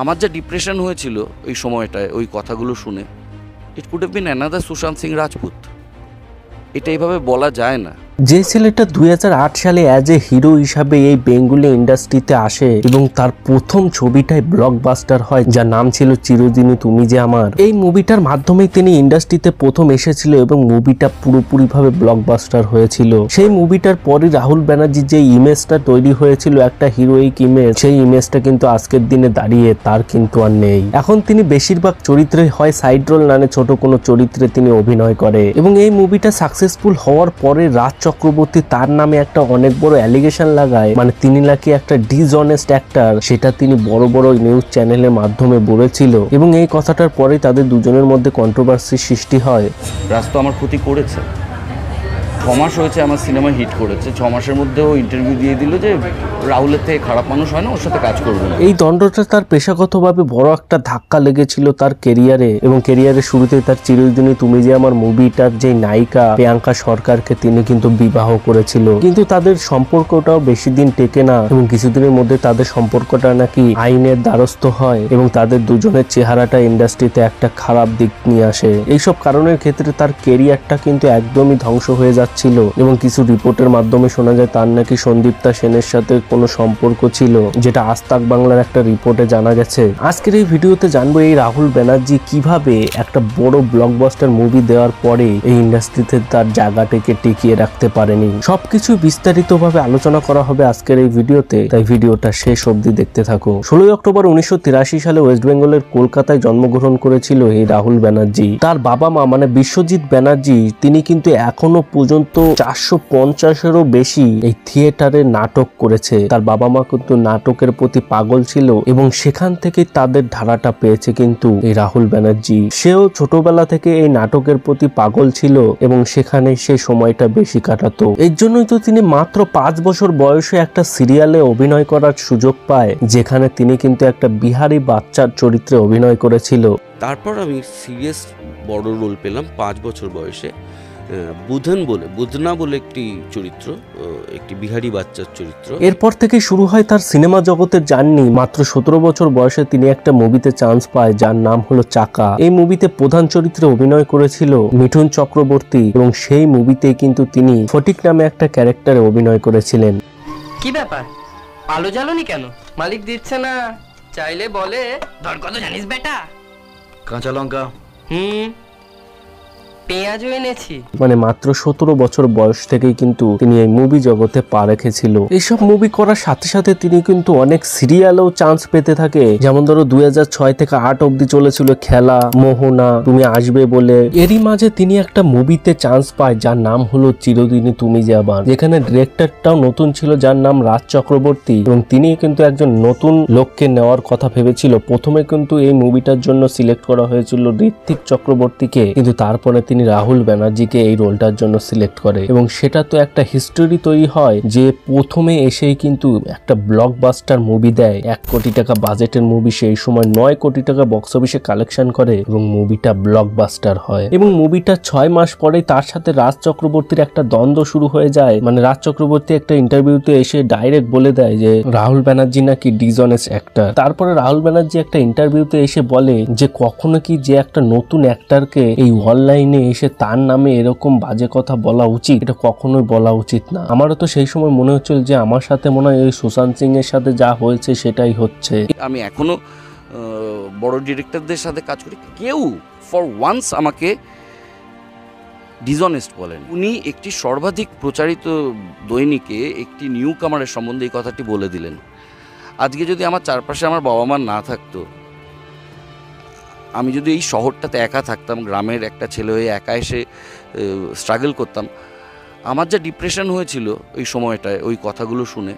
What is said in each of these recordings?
আমার যা ডিপ্রেশন হয়েছিল ওই সময়টায় ওই কথাগুলো শুনে, it could have been another Sushant Singh Rajput. এটা এইভাবে বলা যায় না। যে ছেলেটা 2008 সালে অ্যাজ এ হিরো হিসাবে এই বেঙ্গলি ইন্ডাস্ট্রিতে আসে এবং তার প্রথম ছবিটাই ব্লকবাস্টার হয়, যার নাম ছিল চিরদিনই তুমি যে আমার। এই মুভিটার মাধ্যমেই তিনি ইন্ডাস্ট্রিতে প্রথম এসেছিল এবং মুভিটা পুরোপুরিভাবে ব্লকবাস্টার হয়েছিল। সেই মুভিটার পরই রাহুল ব্যানার্জির যে ইমেজটা তৈরি হয়েছিল, একটা হিরোইক ইমেজ, সেই ইমেজটা কিন্তু আজকের দিনে দাঁড়িয়ে তার কিন্তু আর নেই। এখন তিনি বেশিরভাগ চরিত্রে হয় সাইড রোল নানে ছোট কোনো চরিত্রে তিনি অভিনয় করে এবং এই মুভিটা সাকসেসফুল হওয়ার পরে রাজ চক্রবর্তী তার নামে একটা অনেক বড় অ্যালিগেশন লাগায়, মানে তিনি নাকি একটা ডিসঅনেস্ট অ্যাক্টর, সেটা তিনি বড় বড় নিউজ চ্যানেলের মাধ্যমে বলেছিল এবং এই কথাটার পরে তাদের দুজনের মধ্যে কন্ট্রোভার্সির সৃষ্টি হয়। রাজ তো আমার ক্ষতি করেছে, 6 মাস হয়েছে আমার সিনেমা হিট করেছে, 6 মাসের মধ্যেও ইন্টারভিউ দিয়ে দিল যে রাহুলের থেকে খারাপ মানুষ হয় না, ওর সাথে কাজ করবো না। এই দণ্ডটা তার পেশাগতভাবে বড় একটা ধাক্কা লেগেছিল তার কেরিয়ারে এবং কেরিয়ারের শুরুতে তার চিরদিনই তুমি যে আমার মুভিটার যে নায়িকা প্রিয়াঙ্কা সরকারকে তিনি কিন্তু বিবাহ করেছিল, কিন্তু তাদের সম্পর্কটাও বেশি দিন টেকে না এবং কিছুদিনের মধ্যে তাদের সম্পর্কটা নাকি আইনের দ্বারস্থ হয় এবং তাদের দুজনের চেহারাটা ইন্ডাস্ট্রিতে একটা খারাপ দিক নিয়ে আসে। এইসব কারণের ক্ষেত্রে তার কেরিয়ারটা কিন্তু একদমই ধ্বংস হয়ে যাচ্ছে এবং কিছু রিপোর্টের মাধ্যমে শোনা যায় তার নাকি সন্দীপ্তা সেনের সাথে কোনো সম্পর্ক ছিল, যেটা আজ তাক বাংলার একটা রিপোর্টে জানা গেছে। আজকের এই ভিডিওতে জানবো এই রাহুল ব্যানার্জি কিভাবে একটা বড় ব্লকবাস্টার মুভি দেওয়ার পরে এই ইন্ডাস্ট্রিতে তার জায়গাটাকে টিকিয়ে রাখতে পারেনি। সবকিছু বিস্তারিতভাবে আলোচনা করা হবে আজকের এই ভিডিওতে, তাই ভিডিওটা শেষ অবধি দেখতে থাকো। 16 অক্টোবর 1983 সালে ওয়েস্ট বেঙ্গলের কলকাতায় জন্মগ্রহণ করেছিল এই রাহুল ব্যানার্জি। তার বাবা মা মানে বিশ্বজিৎ ব্যানার্জি, তিনি কিন্তু এখনো পর্যন্ত 450-এরও বেশি এই থিয়েটারে নাটক করেছে। তার বাবা মা কিন্তু নাটকের প্রতি পাগল ছিল এবং সেখান থেকে তাদের ধারাটা পেয়েছে কিন্তু এই রাহুল ব্যানার্জি। সেও ছোটবেলা থেকে এই নাটকের প্রতি পাগল ছিল এবং সেখানে সে সময়টা বেশি কাটাতো। এর জন্যই তো তিনি মাত্র 5 বছর বয়সে একটা সিরিয়ালে অভিনয় করার সুযোগ পায়, যেখানে তিনি কিন্তু একটা বিহারি বাচ্চার চরিত্রে অভিনয় করেছিল। তারপর আমি সিরিয়াস বড় রোল পেলাম 5 বছর বয়সে, বুধনা বলে একটি চরিত্র, একটি বিহারি বাচ্চার চরিত্র। এরপর থেকে শুরু হয় তার সিনেমা জগতের জার্নি। মাত্র 17 বছর বয়সে তিনি একটা মুভিতে চান্স পায় যার নাম হলো চাকা। এই মুভিতে প্রধান চরিত্রে অভিনয় করেছিল মিঠুন চক্রবর্তী এবং সেই মুভিতে কিন্তু তিনি ফটিক নামে একটা ক্যারেক্টারে অভিনয় করেছিলেন। কি ব্যাপার, আলো জ্বালনি কেন? মালিক দিচ্ছে না, চাইলে বলে। দর কত জানিস বেটা? কাঁচা লঙ্কা, পেঁয়াজও এনেছি। মানে মাত্র 17 বছর বয়স থেকেই কিন্তু তিনি এই মুভি জগতে পা রেখেছিল। এইসব মুভি করার সাথে সাথে তিনি কিন্তু অনেক সিরিয়ালেও চান্স পেতে থাকে, যেমন ধরো 2006 থেকে 8 অব্দি চলেছিল খেলা, মোহনা, তুমি আসবে বলে। এরই মাঝে তিনি একটা মুভিতে চান্স পায় যার নাম হলো চিরদিনই তুমি যে আমার, যেখানে ডিরেক্টরটাও নতুন ছিল যার নাম রাজ চক্রবর্তী এবং তিনি কিন্তু একজন নতুন লোককে নেওয়ার কথা ভেবেছিল। প্রথমে কিন্তু এই মুভিটার জন্য সিলেক্ট করা হয়েছিল ঋত্বিক চক্রবর্তীকে, কিন্তু তারপরে তিনি রাহুল ব্যানার্জিকে এই রোলটার জন্য সিলেক্ট করে এবং সেটা তো একটা হিস্টোরি তৈরি হয় যে প্রথমে এসেই কিন্তু একটা ব্লকবাস্টার মুভি দেয়। 1 কোটি টাকা বাজেটের মুভি সেই সময় 9 কোটি টাকা বক্স অফিসে কালেকশন করে এবং মুভিটা ব্লকবাস্টার হয়। এবং মুভিটা 6 মাস পরেই তার সাথে রাজ চক্রবর্তীর একটা দ্বন্দ্ব শুরু হয়ে যায়। মানে রাজ চক্রবর্তী একটা ইন্টারভিউতে এসে ডাইরেক্ট বলে দেয় যে রাহুল ব্যানার্জি নাকি ডিসঅনেস্ট অ্যাক্টর। তারপরে রাহুল ব্যানার্জি একটা ইন্টারভিউতে এসে বলে যে কখনো কি যে একটা নতুন অ্যাক্টরকে এই অনলাইনে এসে তার নামে এরকম বাজে কথা বলা উচিত? এটা কখনোই বলা উচিত না। আমারও তো সেই সময় মনে হচ্ছিল যে আমার সাথে মনে হয় ওই সুশান্ত সিং এর সাথে যা হয়েছে সেটাই হচ্ছে। আমি এখনো বড় ডিরেক্টরদের সাথে কাজ করি, কেউ ফর ওয়ান্স আমাকে ডিসঅনেস্ট বলেন। উনি একটি সর্বাধিক প্রচারিত দৈনিকে একটি নিউ কামারের সম্বন্ধে এই কথাটি বলে দিলেন। আজকে যদি আমার চারপাশে আমার বাবা মা না থাকতো, আমি যদি এই শহরটাতে একা থাকতাম, গ্রামের একটা ছেলে হয়ে একা এসে স্ট্রাগল করতাম, আমার যা ডিপ্রেশন হয়েছিল ওই সময়টায় ওই কথাগুলো শুনে,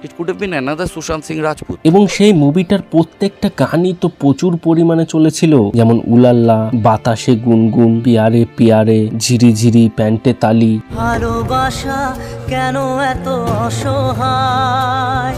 it could have been another Sushant Singh Rajput. এবং সেই মুভিটার প্রত্যেকটা গানই তো প্রচুর পরিমাণে চলেছিল, যেমন উলাল্লা, বাতাসে গুনগুন, পিয়ারে পিয়ারে, ঝিরি ঝিরি, প্যান্টে তালি। ভালোবাসা কেন এত অসহায়,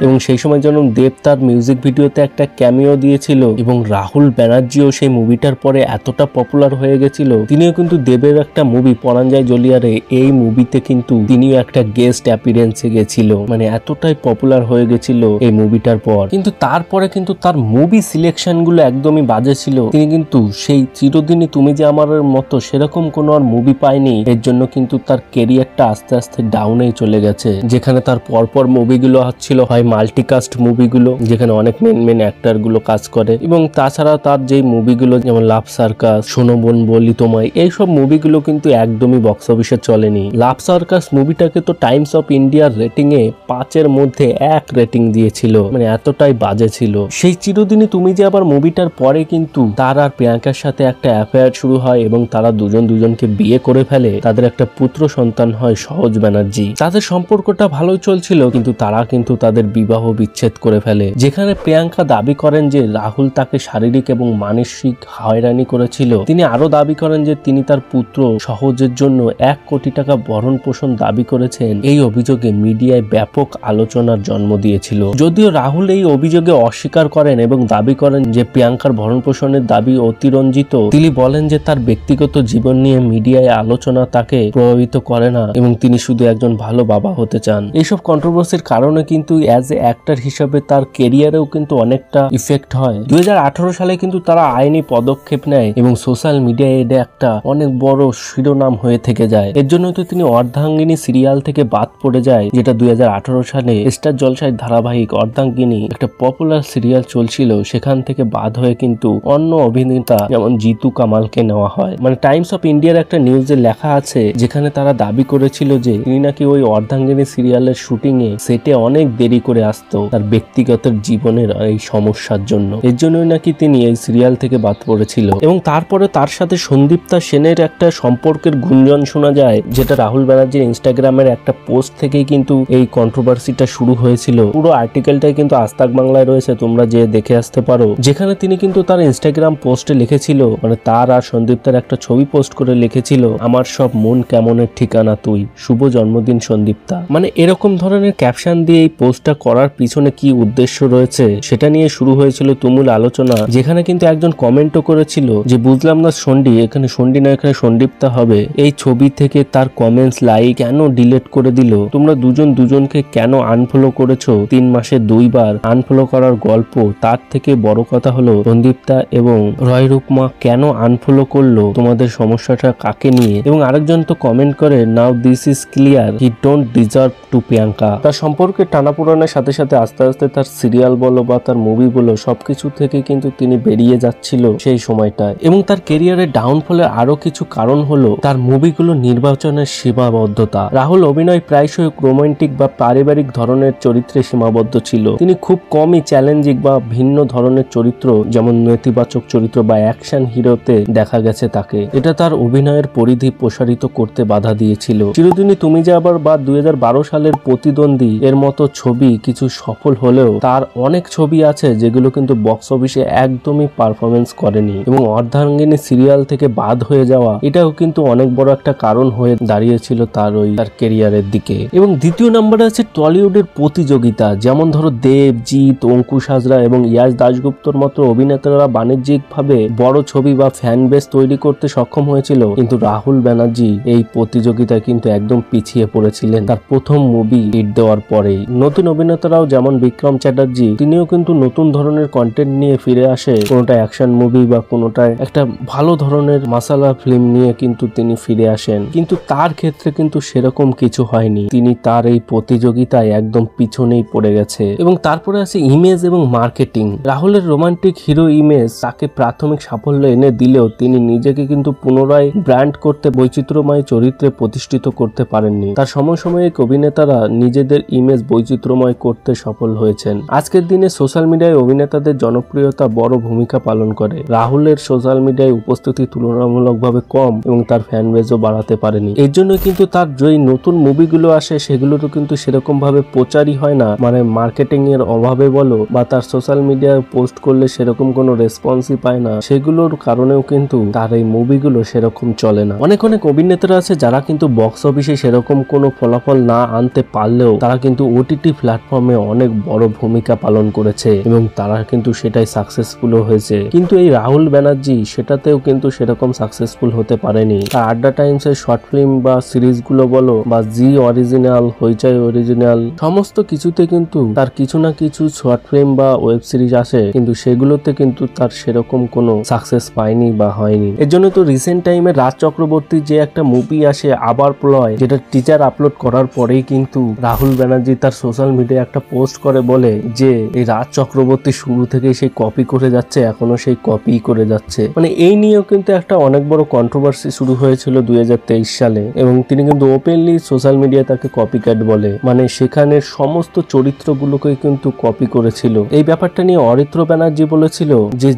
এবং সেই সময় যেমন দেব তার মিউজিক ভিডিওতে একটা ক্যামিও দিয়েছিল এবং রাহুল ব্যানার্জিও সেই মুভিটার পরে এতটা পপুলার হয়ে গেছিল, তিনিও কিন্তু দেবের একটা মুভি পরাঞ্জয় জলিয়ারে, এই মুভিতে কিন্তু তিনিও একটা গেস্ট অ্যাপিয়ারেন্সে গেছিল, মানে এতটাই পপুলার হয়ে গেছিল এই মুভিটার পর। কিন্তু তারপরে কিন্তু তার মুভি সিলেকশন গুলো একদমই বাজে ছিল। তিনি কিন্তু সেই চিরদিনই তুমি যে আমার মতো সেরকম কোনো আর মুভি পায়নি, এর জন্য কিন্তু তার কেরিয়ারটা আস্তে আস্তে ডাউনেই চলে গেছে। যেখানে তার পরপর মুভিগুলো হচ্ছিল হয় মাল্টিকাস্ট মুভিগুলো, যেখানে অনেক মেন অ্যাক্টর গুলো কাজ করে, এবং তাছাড়া তার যেই মুভিগুলো যেমন লাভ সার্কাস, শোনো বোন বলি তোমায়, এইসব মুভিগুলো কিন্তু একদমই বক্স অফিসে চলেনি। লাভ সার্কাস মুভিটাকে তো টাইমস অফ ইন্ডিয়ার রেটিং এ 5-এর মধ্যে 1 রেটিং দিয়েছিল, মানে এতটাই বাজে ছিল। সেই চিরদিনই তুমি যে আবার মুভিটার পরে কিন্তু তার আর প্রিয়াঙ্কার সাথে একটা অ্যাফেয়ার শুরু হয় এবং তারা দুজনকে বিয়ে করে ফেলে। তাদের একটা পুত্র সন্তান হয় সহজ ব্যানার্জি। তাদের সম্পর্কটা ভালোই চলছিল, কিন্তু তারা কিন্তু তাদের বিবাহ বিচ্ছেদ করে ফেলে। যেখানে প্রিয়াঙ্কা দাবি করেন যে রাহুল তাকে শারীরিক এবং মানসিক হয়রানি করেছিল, তিনি আরো দাবি করেন যে তিনি তার পুত্র সহজের জন্য 1 কোটি টাকা ভরণ পোষণ দাবি করেছেন। এই অভিযোগে মিডিয়ায় ব্যাপক আলোচনার জন্ম দিয়েছিল। যদিও রাহুল এই অভিযোগে অস্বীকার করেন এবং দাবি করেন যে প্রিয়াঙ্কার ভরণ পোষণের দাবি অতিরঞ্জিত। তিনি বলেন যে তার ব্যক্তিগত জীবন নিয়ে মিডিয়ায় আলোচনা তাকে প্রভাবিত করে না এবং তিনি শুধু একজন ভালো বাবা হতে চান। এইসব কন্ট্রোভার্সির কারণে কিন্তু অ্যাজ এ অ্যাক্টর হিসেবে তার কেরিয়ারেও কিন্তু অনেকটা ইফেক্ট হয়। 2018 সালে কিন্তু তারা আইনি পদক্ষেপ নেয় এবং সোশ্যাল মিডিয়ায় এটা একটা অনেক বড় শিরোনাম হয়ে থেকে যায়। এর জন্য তো তিনি অর্ধাঙ্গিনী সিরিয়াল থেকে বাদ পড়ে যায়, যেটা 2018 সালে স্টার জলসায় ধারাবাহিক অর্ধাঙ্গিনী একটা পপুলার সিরিয়াল চলছিল, সেখান থেকে বাদ হয়ে কিন্তু অন্য অভিনেতা যেমন জিতু কামালকে নেওয়া হয়। মানে টাইমস অফ ইন্ডিয়ার একটা নিউজে লেখা আছে, যেখানে তারা দাবি করেছিল যে তিনি নাকি ওই অর্ধাঙ্গিনী সিরিয়ালের শুটিং এ সেটে অনেক দেরি করে আসতো তার ব্যক্তিগত জীবনের এই সমস্যার জন্য। এর জন্যই নাকি তিনি এই সিরিয়াল থেকে বাদ পড়েছিল। এবং তারপরে তার সাথে সন্দীপ্তা সেনের একটা সম্পর্কের গুঞ্জন শোনা যায়, যেটা রাহুল ব্যানার্জির ইনস্টাগ্রামের একটা পোস্ট থেকেই কিন্তু এই কন্ট্রোভার্সিটা শুরু হয়েছিল। পুরো আর্টিকেলটাই কিন্তু আজতাক বাংলায় রয়েছে, তোমরা যে দেখে আসতে পারো। যেখানে তিনি কিন্তু তার ইনস্টাগ্রাম পোস্টে লিখেছিল, মানে তার আর সন্দীপ্তার একটা ছবি পোস্ট করে লিখেছিল, আমার সব মন কেমনের ঠিকানা তুই, শুভ জন্মদিন সন্দীপ্তা। মানে এরকম ধরনের ক্যাপশন দিয়ে এই পোস্টটা করার পিছনে কি উদ্দেশ্য রয়েছে সেটা নিয়ে শুরু হয়েছিল তুমুল আলোচনা। যেখানে কিন্তু একজন কমেন্টও করেছিল যে বুঝলাম না সন্ডি, এখানে সন্ডি না এখানে সন্দীপ্তা হবে। এই ছবি থেকে তার কমেন্টস লাইক কেন ডিলিট করে দিল? তোমরা দুজনকে কেন আনফলো করেছো? 3 মাসে 2 বার আনফলো করার গল্প। তার থেকে বড় কথা হলো সন্দীপ্তা এবং রয় রূপমা কেন আনফলো করলো? তোমাদের সমস্যাটা কাকে নিয়ে? এবং আরেকজন তো কমেন্ট করে, now this is clear, he don't deserve to Priyanka. তার সম্পর্কে টানাপোড়ানের সাথে সাথে আস্তে আস্তে তার সিরিয়াল বলো বা তার মুভি বলো সবকিছু থেকে কিন্তু তিনি বেরিয়ে যাচ্ছিল সেই সময়টায়। এবং তার কেরিয়ারের ডাউনফলের আরো কিছু কারণ হলো তার মুভিগুলো নির্বাচনের সীমাবদ্ধতা। রাহুল অভিনয় প্রায়শই রোমান্টিক বা পারিবারিক ধরনের চরিত্রে সীমাবদ্ধ ছিল। তিনি খুব কমই চ্যালেঞ্জিং বা ভিন্ন ধরনের চরিত্র, যেমন নেতিবাচক চরিত্র বা অ্যাকশন হিরোতে দেখা গেছে তাকে। এটা তার অভিনয়ের পরিধি প্রসারিত করতে বাধা দিয়েছিল। চিরদিনই তুমি যে আবার বা 2012 সালের প্রতিদ্বন্দ্বী এর মতো ছবি কিছু সফল হলেও তার অনেক ছবি আছে যেগুলো কিন্তু বক্স অফিসে একদমই পারফরমেন্স করেনি। এবং অর্ধাঙ্গিনী সিরিয়াল থেকে বাদ হয়ে যাওয়া এটাও কিন্তু অনেক বড় একটা কারণ হয়ে দাঁড়িয়েছিল তার কেরিয়ারের দিকে। এবং দ্বিতীয় নম্বরে আছে টলিউডের প্রতিযোগিতা। যেমন ধরো দেব, জিৎ, অঙ্কুশ হাজরা এবং ইয়াশ দাশগুপ্তর মতো অভিনেতারা বাণিজ্যিক ভাবে বড় ছবি বা ফ্যান বেস তৈরি করতে সক্ষম হয়েছিল, কিন্তু রাহুল ব্যানার্জি এই প্রতিযোগিতায় কিন্তু একদম পিছিয়ে পড়েছিলেন তার প্রথম মুভি হিট দেওয়ার পরেই। নতুন অভিনেতারাও যেমন বিক্রম চ্যাটার্জি, তিনিও কিন্তু নতুন ধরনের কন্টেন্ট নিয়ে ফিরে আসে, কোনোটা অ্যাকশন মুভি বা কোনোটায় একটা ভালো ধরনের মাসালা ফিল্ম নিয়ে কিন্তু তিনি ফিরে আসেন, কিন্তু তার ক্ষেত্রে কিন্তু সেরকম কিছু হয়নি। তিনি তার এই প্রতিযোগিতায় একদম পিছনেই পড়ে গেছে। এবং তারপরে আছে ইমেজ এবং মার্কেটিং। রাহুলের রোমান্টিক হিরো ইমেজ তাকে প্রাথমিক সাফল্য এনে দিলেও তিনি নিজেকে কিন্তু পুনরায় ব্র্যান্ড করতে বৈচিত্র্যময় চরিত্রে প্রতিষ্ঠিত করতে পারেননি। তার সমসাময়িক অভিনেতারা নিজেদের ইমেজ বৈচিত্র্যময় করতে সফল হয়েছেন। আজকের দিনে সোশ্যাল মিডিয়ায় অভিনেতাদের জনপ্রিয়তা বড় ভূমিকা পালন করে। রাহুলের সোশ্যাল মিডিয়ায় উপস্থিতি তুলনামূলকভাবে কম এবং তার ফ্যান বেজও বাড়াতে পারেনি। এর জন্য কিন্তু তার যে নতুন মুভিগুলো আসে সেগুলোরও কিন্তু সেরকম ভাবে প্রচারই হয় না, মানে মার্কেটিং এর অভাবে বলো বা তার সোশ্যাল মিডিয়ায় পোস্ট করলে সেরকম কোনো রেসপন্সই পায় না, সেগুলোর কারণেও কিন্তু তার এই মুভিগুলো সেরকম চলে না। অনেক অভিনেতারা আছে যারা কিন্তু বক্স অফিসে সেরকম কোনো ফলাফল না আনতে পারলেও তারা কিন্তু ওটিটি প্ল্যাটফর্ম প্ল্যাটফর্মে অনেক বড় ভূমিকা পালন করেছে এবং তারা কিন্তু সেটাই সাকসেসফুলও হয়েছে। কিন্তু এই রাহুল ব্যানার্জি সেটাতেও কিন্তু সেরকম সাকসেসফুল হতে পারেনি। তার আড্ডা টাইমসের শর্ট ফিল্ম বা সিরিজগুলো বলো বা জি অরিজিনাল, হইচই অরিজিনাল, সমস্ত কিছুতে কিন্তু তার কিছু না কিছু শর্ট ফিল্ম বা ওয়েব সিরিজ আসে, কিন্তু সেগুলোতে কিন্তু তার সেরকম কোনো সাকসেস পায়নি বা হয়নি। এর জন্য তো রিসেন্ট টাইমে রাজ চক্রবর্তী যে একটা মুভি আসে আবার প্রলয়, যেটা টিজার আপলোড করার পরেই কিন্তু রাহুল ব্যানার্জি তার সোশ্যাল মিডিয়ায় একটা পোস্ট করে বলে যে এই রাজ চক্রবর্তী শুরু থেকে সেই কপি করে যাচ্ছে, এখনো সেই কপি করে যাচ্ছে। মানে এই নিয়েও কিন্তু একটা অনেক বড় কন্ট্রোভার্সি শুরু হয়েছিল 2023 সালে, এবং তিনি কিন্তু ওপেনলি সোশ্যাল মিডিয়ায় তাকে কপিক্যাট বলে, মানে সেখানের সমস্ত চরিত্রগুলোকে কিন্তু কপি করেছিল। এই ব্যাপারটা নিয়ে অরিত্র ব্যানার্জি বলেছিল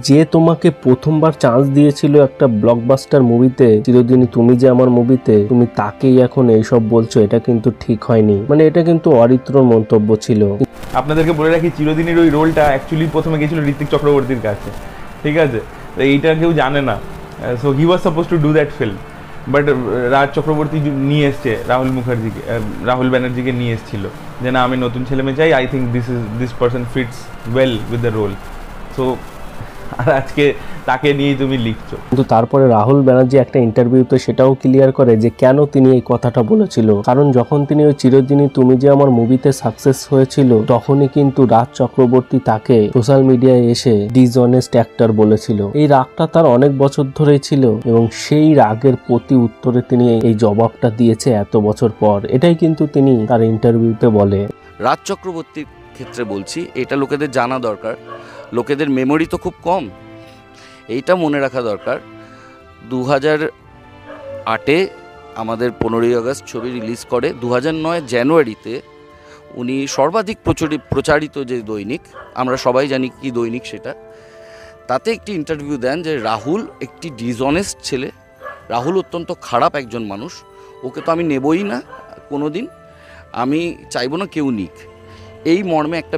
যে তোমাকে প্রথমবার চান্স দিয়েছিল একটা ব্লকবাস্টার মুভিতে, চিরদিনই তুমি যে আমার মুভিতে, তুমি তাকেই এখন এইসব বলছো, এটা কিন্তু ঠিক হয়নি। মানে এটা কিন্তু অরিত্রর মন্তব্য ছিল। আপনাদেরকে বলে রাখি, চিরদিনের ওই রোলটা অ্যাকচুয়ালি প্রথমে গেছিল ঋত্বিক চক্রবর্তীর কাছে, ঠিক আছে? তো এইটা কেউ জানে না। So he was suppose to do that film, but Raj Chakraborty নিয়ে এসছে রাহুল ব্যানার্জিকে নিয়ে এসেছিল যে না, আমি নতুন ছেলে মেয়ে চাই, I think this person fits well with the role. So আর আজকে তাকে নিয়েই তুমি লিখছো। কিন্তু তারপরে রাহুল ব্যানার্জি একটা ইন্টারভিউতে সেটাও ক্লিয়ার করে যে কেন তিনি এই কথাটা বলেছিল। কারণ যখন তিনি ওই চিরদিনই তুমি যে আমার মুভিতে সাকসেস হয়েছিল, তখনই কিন্তু রাজ চক্রবর্তী তাকে সোশ্যাল মিডিয়ায় এসে ডিসঅনেস্ট অ্যাক্টর বলেছিল। এই রাগটা তার অনেক বছর ধরেই ছিল এবং সেই রাগের প্রতি উত্তরে তিনি এই জবাবটা দিয়েছে এত বছর পর। এটাই কিন্তু তিনি তার ইন্টারভিউতে বলে। রাজ চক্রবর্তীর ক্ষেত্রে বলছি, এটা লোকেদের জানা দরকার। লোকেদের মেমোরি তো খুব কম, এইটা মনে রাখা দরকার। 2008-এ আমাদের 15ই আগস্ট ছবি রিলিজ করে। 2009 জানুয়ারিতে উনি সর্বাধিক প্রচারিত যে দৈনিক, আমরা সবাই জানি কি দৈনিক সেটা, তাতে একটি ইন্টারভিউ দেন যে রাহুল একটি ডিসঅনেস্ট ছেলে, রাহুল অত্যন্ত খারাপ একজন মানুষ, ওকে তো আমি নেবই না কোনো দিন, আমি চাইবো না কেউ নিক, এই মর্মে একটা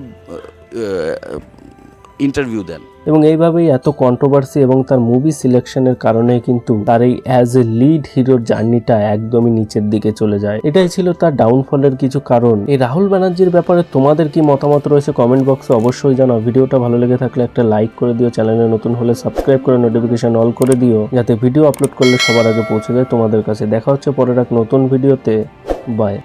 ইন্টারভিউ দেন। এবং এইভাবেই এত কন্ট্রোভার্সি এবং তার মুভি সিলেকশনের কারণে কিন্তু তার এই অ্যাজ এ লিড হিরোর জার্নিটা একদমই নিচের দিকে চলে যায়। এটাই ছিল তার ডাউনফলের কিছু কারণ। এই রাহুল ব্যানার্জির ব্যাপারে তোমাদের কি মতামত রয়েছে কমেন্ট বক্সে অবশ্যই জানাও। ভিডিওটা ভালো লেগে থাকলে একটা লাইক করে দিও, চ্যানেলে নতুন হলে সাবস্ক্রাইব করে নোটিফিকেশন অল করে দিও, যাতে ভিডিও আপলোড করলে সবার আগে পৌঁছে যায় তোমাদের কাছে। দেখা হচ্ছে পরের এক নতুন ভিডিওতে। বাই।